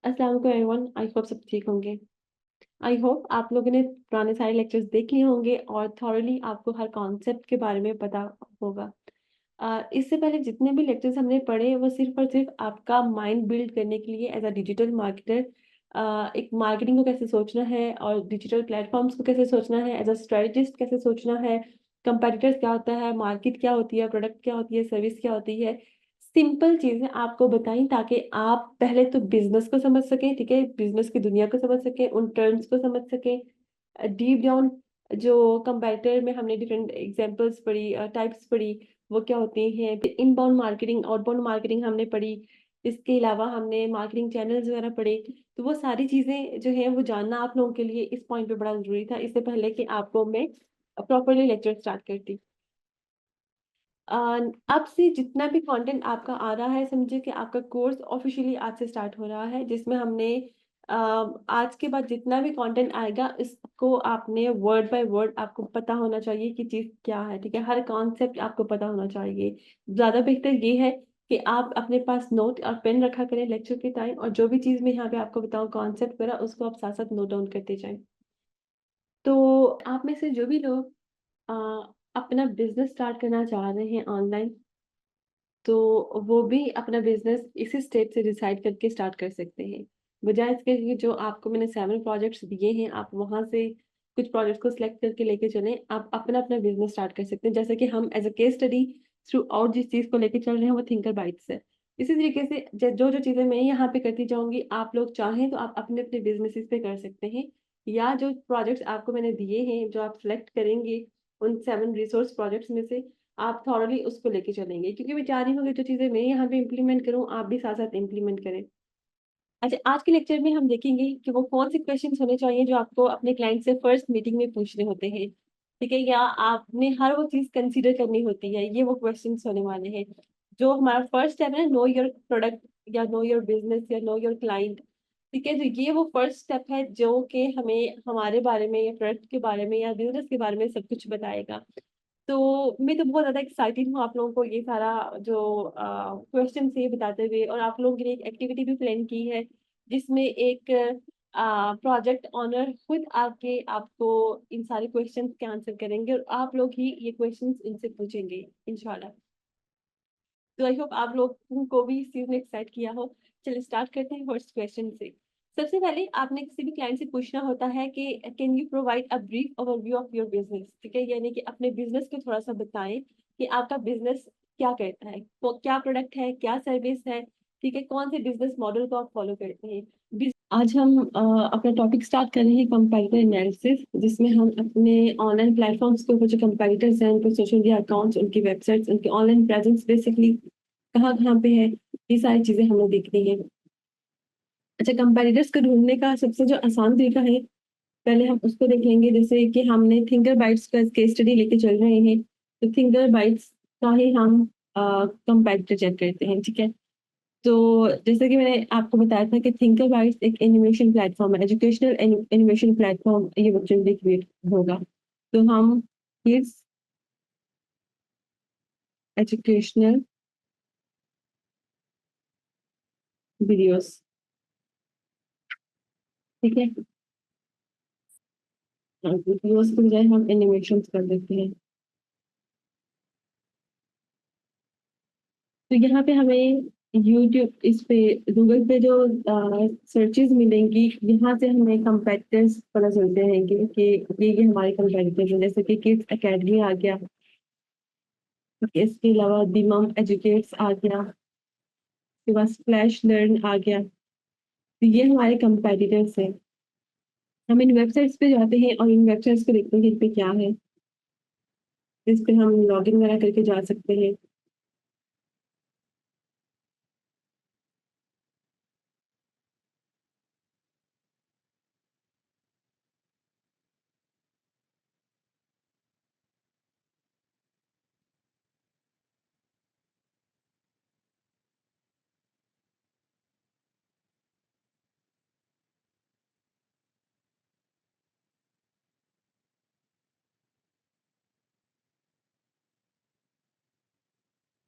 अस्सलाम वालेकुम everyone. I hope सब ठीक होंगे। आई होप आप लोगों ने पुराने सारे लेक्चर्स देख लिए होंगे और थॉरली आपको हर कॉन्सेप्ट के बारे में पता होगा। इससे पहले जितने भी लेक्चर्स हमने पढ़े वो सिर्फ और सिर्फ आपका माइंड बिल्ड करने के लिए एज अ डिजिटल मार्केटर, एक मार्केटिंग को कैसे सोचना है और डिजिटल प्लेटफॉर्म्स को कैसे सोचना है, एज अ स्ट्रेटजिस्ट कैसे सोचना है, कंपेटिटर्स क्या होता है, मार्केट क्या होती है, प्रोडक्ट क्या होती है, सर्विस क्या होती है। सिंपल चीजें आपको बताई ताकि आप पहले तो बिजनेस को समझ सकें, ठीक है, बिजनेस की दुनिया को समझ सकें, उन टर्म्स को समझ सकें। डीप डाउन जो कंपैरेटर में हमने डिफरेंट एग्जांपल्स पढ़ी, टाइप्स पढ़ी, वो क्या होती हैं। इनबाउंड मार्केटिंग, आउटबाउंड मार्केटिंग हमने पढ़ी। इसके अलावा हमने मार्केटिंग चैनल्स वगैरह पढ़े। तो वो सारी चीजें जो है वो जानना आप लोगों के लिए इस पॉइंट पे बड़ा जरूरी था, इससे पहले कि आपको मैं प्रॉपरली लेक्चर स्टार्ट करती। अ, अब से जितना भी कंटेंट आपका आ रहा है, समझिए कि आपका कोर्स ऑफिशियली आज से स्टार्ट हो रहा है, जिसमें हमने अ, आज के बाद जितना भी कंटेंट आएगा इसको आपने वर्ड बाय वर्ड आपको पता होना चाहिए कि चीज़ क्या है, ठीक है, हर कॉन्सेप्ट आपको पता होना चाहिए। ज़्यादा बेहतर ये है कि आप अपने पास नोट और पेन रखा करें लेक्चर के टाइम, और जो भी चीज़ मैं यहाँ पे आपको बताऊँ कॉन्सेप्ट वगैरह उसको आप साथ साथ नोट डाउन करते जाएं। तो आप में से जो भी लोग अपना बिजनेस स्टार्ट करना चाह रहे हैं ऑनलाइन, तो वो भी अपना बिजनेस इसी स्टेप से डिसाइड करके स्टार्ट कर सकते हैं। बजाय इसके कि जो आपको मैंने 7 प्रोजेक्ट्स दिए हैं, आप वहाँ से कुछ प्रोजेक्ट्स को सिलेक्ट करके लेके चलें, आप अपना-अपना बिजनेस स्टार्ट कर सकते हैं। जैसे कि हम as a case study through out जिस चीज़ को लेके चल रहे हैं वो थिंकर बाइट्स है। इसी तरीके से ज जो-जो चीज़ें मैं यहाँ पे करती जाऊँगी, आप लोग चाहें तो आप अपने-अपने बिज़नेसेस पे कर सकते हैं, या जो प्रोजेक्ट्स आपको मैंने दिए हैं, जो आप सिलेक्ट करेंगे उन 7 रिसोर्स प्रोजेक्ट्स में से, आप थॉरली उसको लेके चलेंगे, क्योंकि मैं चाह रही हूँ कि जो चीज़ें मैं यहाँ पे इम्प्लीमेंट करूँ, आप भी साथ-साथ इम्प्लीमेंट करें। अच्छा, आज के लेक्चर में हम देखेंगे कि वो कौन से क्वेश्चंस होने चाहिए जो आपको अपने क्लाइंट से फर्स्ट मीटिंग में पूछने होते हैं, ठीक है? या आपने हर वो चीज़ कंसीडर करनी होती है, ये वो क्वेश्चंस होने वाले हैं। जो हमारा फर्स्ट स्टेप है, नो योर प्रोडक्ट या नो योर बिज़नेस या नो योर क्लाइंट, ठीक है? तो ये वो फर्स्ट स्टेप है जो कि हमें हमारे बारे में या प्रोडक्ट के बारे में या बिज़नेस के बारे में सब कुछ बताएगा। तो मैं तो बहुत ज़्यादा एक्साइटेड हूँ आप लोगों को ये सारा जो क्वेश्चन ये बताते हुए, और आप लोगों के लिए एक एक्टिविटी भी प्लान की है, जिसमें एक प्रोजेक्ट ओनर खुद आके आपको इन सारे क्वेश्चंस के आंसर करेंगे और आप लोग ही ये क्वेश्चंस इनसे पूछेंगे इंशाल्लाह। तो आई होप आप लोगों को भी इस चीज़ ने एक्साइट किया हो। चलिए स्टार्ट करते हैं फर्स्ट क्वेश्चन से। सबसे पहले आपने किसी भी क्लाइंट से पूछना होता है कि can you provide a brief overview of your business, ठीक है, यानी कि अपने बिजनेस को थोड़ा सा बताएं कि आपका बिजनेस क्या करता है, वो क्या प्रोडक्ट है, क्या सर्विस है, ठीक है, कौन से बिजनेस मॉडल को आप फॉलो करते हैं। आज हम अपना टॉपिक स्टार्ट कर रहे हैं कंपैरेटर एनालिसिस, जिसमें हम अपने ऑनलाइन प्लेटफॉर्म्स के ऊपर जो कंपैरेटर्स हैं, उनके सोशल मीडिया अकाउंट्स, उनकी वेबसाइट्स, उनके ऑनलाइन प्रेजेंस बेसिकली कहाँ-कहाँ पे है, ये सारी चीज़ें हमें देखनी है। अच्छा, कंपैरेटर्स को ढूँढने का सबसे जो आसान तरीका है, पहले हम उसको देख लेंगे। जैसे कि हमने थिंकर बाइट्स का केस स्टडी लेके चल रहे हैं, तो थिंकर बाइट्स का ही हम कंपैरेटर चेक करते हैं, ठीक है? तो जैसे कि मैंने आपको बताया था कि थिंकर बाइट्स एक एनिमेशन प्लेटफ़ॉर्म है, एजुकेशनल एनिमेशन प्लेटफ़ॉर्म ये बच्चों के लिए क्रिएट होगा। तो हम किड्स एजुकेशनल वीडियोज़, ठीक है? वीडियोज़ की बजाय हम एनिमेशंस कर देते हैं। तो यहाँ पे हमें यूट्यूब इस पे गूगल पे जो सर्चेज़ मिलेंगी, यहाँ से हमें कंपैरेटर्स पता चलते हैं कि ये हमारे कंपैरेटर्स हैं। जैसे कि किड्स अकेडमी आ गया, इसके अलावा दी मम एजुकेट्स आ गया, उसके बाद स्प्लैश लर्न आ गया। तो ये हमारे कंपैरेटर्स हैं। हम इन वेबसाइट्स पे जाते हैं और इन वेबसाइट्स को देखते हैं कि इन पे क्या है। इस पे हम लॉगिन वगैरह करके जा सकते हैं।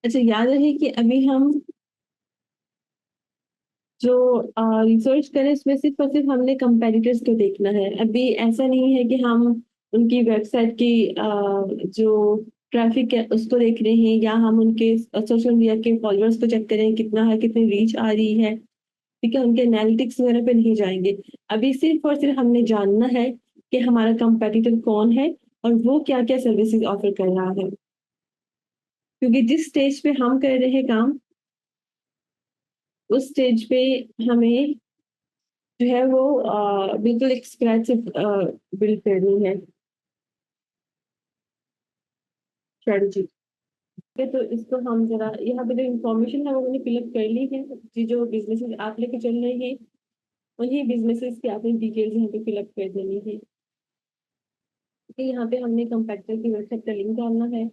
अच्छा, याद रहे कि अभी हम जो रिसर्च करें उसमें सिर्फ और सिर्फ हमने कंपेटिटर्स को देखना है। अभी ऐसा नहीं है कि हम उनकी वेबसाइट की जो ट्रैफिक है उसको देख रहे हैं, या हम उनके सोशल मीडिया के फॉलोअर्स को चेक करें कितना है, कितनी रीच आ रही है, ठीक है? उनके एनालिटिक्स वगैरह पे नहीं जाएँगे। अभी सिर्फ और सिर्फ हमने जानना है कि हमारा कंपेटिटर कौन है और वो क्या-क्या सर्विसेज़ ऑफ़र कर रहा है। क्योंकि जिस स्टेज पे हम कर रहे हैं काम, उस स्टेज पे हमें जो है वो बिल्कुल एक स्क्रैच से बिल्ड करनी है स्ट्रैटेजी। ठीक है, तो इसको हम ज़रा यहाँ पे जो इन्फॉर्मेशन है वो मैंने फ़िल अप कर ली है। जी, जो बिज़नेसेस आप लेके चल रहे हैं, उन्हीं बिज़नेसेस की आपने डिटेल्स यहाँ पे फ़िल अप कर देनी है। ठीक है, यहाँ पे हमने कॉम्पिटिटर की वेबसाइट का लिंक डालना है,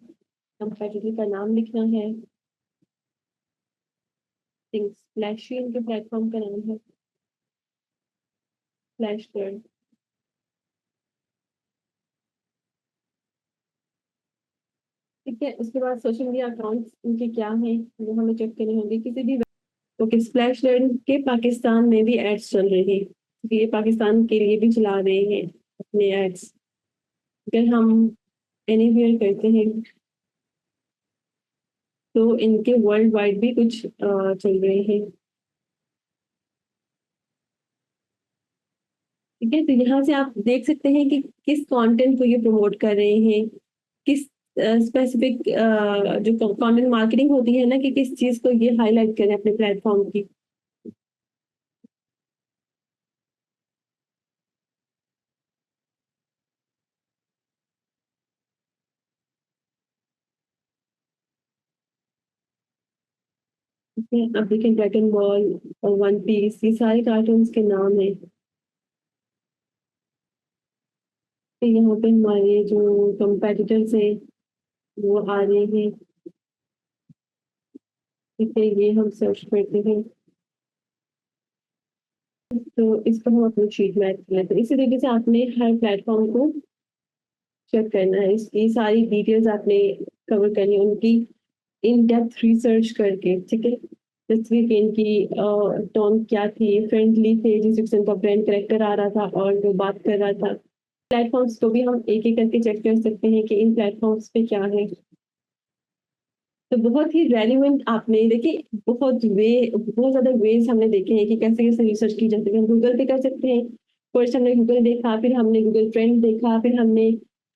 कॉम्पिटिटर का नाम लिखना है, थिंग्स स्प्लैशियन के प्लेटफ़ॉर्म का नाम है, स्प्लैश कर्व। ठीक है, उसके बाद सोशल मीडिया अकाउंट्स उनके क्या हैं, वो हमें चेक करने होंगे। किसी भी ओके, स्प्लैश लर्न के पाकिस्तान में भी एड्स चल रहे हैं। ये पाकिस्तान के लिए भी चला रहे हैं अपने एड्स। अगर हम एनीवेयर करते हैं तो इनके वर्ल्ड वाइड भी कुछ चल रहे हैं। ठीक है, तो यहाँ से आप देख सकते हैं कि किस कंटेंट को ये प्रमोट कर रहे हैं, किस स्पेसिफिक जो कंटेंट मार्केटिंग होती है ना, कि किस चीज़ को ये हाइलाइट करें अपने प्लेटफ़ॉर्म की। ठीक है, अब देखें ड्रैगन बॉल और वन पीस, ये सारे कार्टून्स के नाम हैं। तो यहाँ पे हमारे जो कंपेटिटर्स हैं वो आ रहे हैं। ठीक है, ये हम सर्च करते हैं तो इसको हम अपनी शीट में ऐड कर लेते हैं। इसी तरीके से आपने हर प्लेटफॉर्म को चेक करना है, इसकी सारी डिटेल्स आपने कवर करनी है, उनकी इन डेप्थ रिसर्च करके। ठीक है, जैसे कि इनकी टोन क्या थी, फ्रेंडली थे जिस किस्म का ब्रांड कैरेक्टर आ रहा था और जो बात कर रहा था। प्लेटफॉर्म्स को भी हम एक एक करके चेक कर सकते हैं कि इन प्लेटफॉर्म्स पे क्या है। तो बहुत ही रेलेवेंट आपने देखिए, बहुत ज़्यादा वेज़ हमने देखे हैं कि कैसे-कैसे रिसर्च की जाती है। हम गूगल पे कर सकते हैं। फर्स्ट हमने गूगल देखा, फिर हमने गूगल ट्रेंड देखा, फिर हमने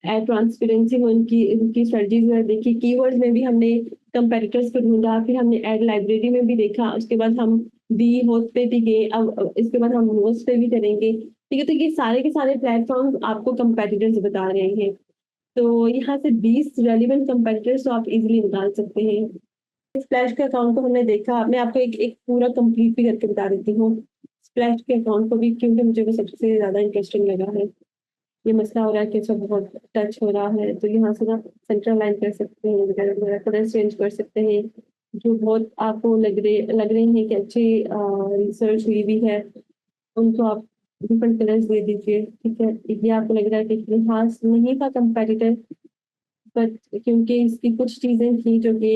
एड ट्रांसपेरेंसी में उनकी उनकी स्ट्रेटजीज़ वगैरह देखी, कीवर्ड्स में भी हमने कंपैरेटर्स को ढूँढा, फिर हमने एड लाइब्रेरी में भी देखा, उसके बाद हम दी होस्ट पे भी गए, अब इसके बाद हम होस्ट पे भी करेंगे। ठीक है, तो ये सारे के सारे प्लेटफ़ॉर्म्स आपको कंपैरेटर्स बता रहे हैं। तो यहाँ से 20 रेलेवेंट कंपैरेटर्स तो आप इज़िली निकाल सकते हैं। स्प्लैश के अकाउंट को हमने देखा, मैं आपको एक एक पूरा कंप्लीट भी करके बता देती हूँ। स्प्लैश के अकाउंट को भी, क्योंकि मुझे वो सबसे ज़्यादा इंटरेस्टिंग लगा है। ये मसला हो रहा है कि इसमें बहुत टच हो रहा है, तो यहाँ से ना सेंटर लाइन कर सकते हैं वगैरह-वगैरह, कलर चेंज कर सकते हैं। जो बहुत आपको लग रहे हैं कि अच्छी रिसर्च हुई भी है, उनको आप डिफरेंट कलर्स दे दीजिए, ठीक है? ये आपको लग रहा है कि ख़ास नहीं था कंपैरेटर, बट क्योंकि इसकी कुछ चीज़ें थी जो कि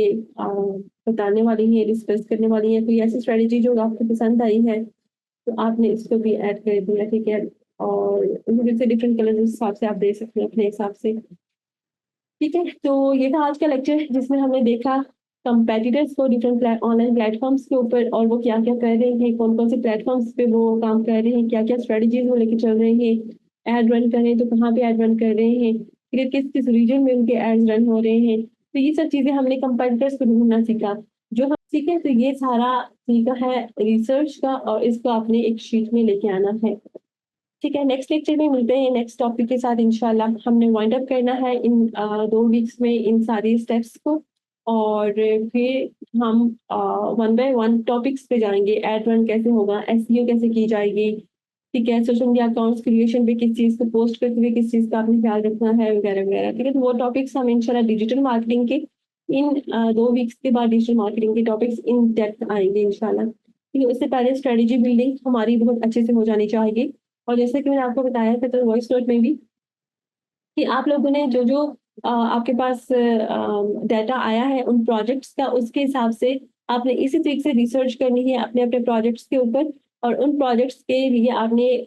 बताने वाली हैं, डिस्कस करने वाली हैं, कोई ऐसी स्ट्रैटेजी जो आपको पसंद आई है, तो आपने इसको भी ऐड कर दिया, ठीक है? और मुझे से डिफरेंट कलर जिस हिसाब से आप दे सकते हैं अपने हिसाब से। ठीक है, तो ये था आज का लेक्चर जिसमें हमने देखा कंपेटिटर्स को डिफरेंट ऑनलाइन प्लेटफ़ॉर्म्स के ऊपर, और वो क्या-क्या कर रहे हैं, कौन-कौन से प्लेटफ़ॉर्म्स पे वो काम कर रहे हैं, क्या-क्या स्ट्रैटेजीज़ वो लेके चल रहे हैं। ऐड रन कर रहे हैं तो कहाँ पे ऐड रन कर रहे हैं, फिर किस-किस रीजन में उनके एड्स रन हो रहे हैं। तो ये सब चीज़ें हमने कंपेटिटर्स को ढूँढना सीखा। जो हम सीखे, तो ये सारा तरीका है रिसर्च का, और इसको आपने एक शीट में लेके आना है। ठीक है, नेक्स्ट लेक्चर में मिलते हैं नेक्स्ट टॉपिक के साथ इंशाल्लाह। हमने वाइंड अप करना है इन 2 वीक्स में इन सारे स्टेप्स को, और फिर हम वन बाय वन टॉपिक्स पे जाएँगे। एड रन कैसे होगा, एसईओ कैसे की जाएगी, ठीक है, सोशल मीडिया अकाउंट्स क्रिएशन पे किस चीज़ को पोस्ट करते हुए किस चीज़ का आपने ख्याल रखना है, वगैरह-वगैरह। ठीक है, तो वो टॉपिक्स हम इंशाल्लाह डिजिटल मार्केटिंग के इन 2 वीक्स के बाद डिजिटल मार्केटिंग के टॉपिक्स इन डेप्थ आएँगे इंशाल्लाह। ठीक है, उससे पहले स्ट्रेटजी बिल्डिंग हमारी बहुत अच्छे से हो जानी चाहिए। और जैसे कि मैंने आपको बताया था तो वॉइस नोट में भी, कि आप लोगों ने जो-जो आपके पास डाटा आया है उन प्रोजेक्ट्स का, उसके हिसाब से आपने इसी तरीके से रिसर्च करनी है अपने-अपने प्रोजेक्ट्स के ऊपर और उन प्रोजेक्ट्स के लिए आपने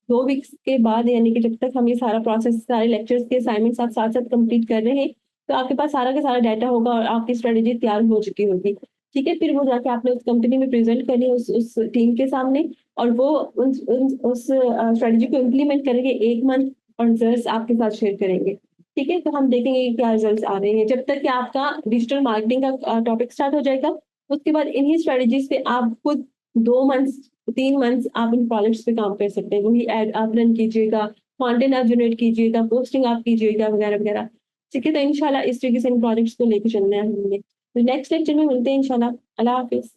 2 वीक्स के बाद यानी कि जब तक हम ये सारा प्रोसेस सारे लेक्चर्स के असाइनमेंट्स आप साथ-साथ कंप्लीट कर रहे हैं, तो आपके पास सारा का सारा डाटा होगा और आपकी स्ट्रेटजी तैयार हो चुकी होगी। ठीक है? फिर वो जाके आपने उस कंपनी में प्रेज़ेंट करनी है उस टीम के सामने और वो उस स्ट्रेटजी को इम्प्लीमेंट करेंगे 1 मंथ और रिजल्ट्स आपके साथ शेयर करेंगे। ठीक है? तो हम देखेंगे कि क्या रिजल्ट्स आ रहे हैं। जब तक कि आपका डिजिटल मार्केटिंग का टॉपिक स्टार्ट हो जाएगा, उसके बाद इन्हीं स्ट्रेटजीज़ पे आप खुद 2 मंथ्स 3 मंथ्स आप इन प्रोजेक्ट्स पे काम कर सकते हैं। वही एड आप रन कीजिएगा, कंटेंट आप जनरेट कीजिएगा, पोस्टिंग आप कीजिएगा वगैरह-वगैरह। ठीक है? तो इंशाल्लाह इस तरीके से इन प्रोजेक्ट्स को लेके चलना है हमने। तो नेक्स्ट लेक्चर में मिलते हैं इंशाल्लाह। अल्लाह हाफ़िज़।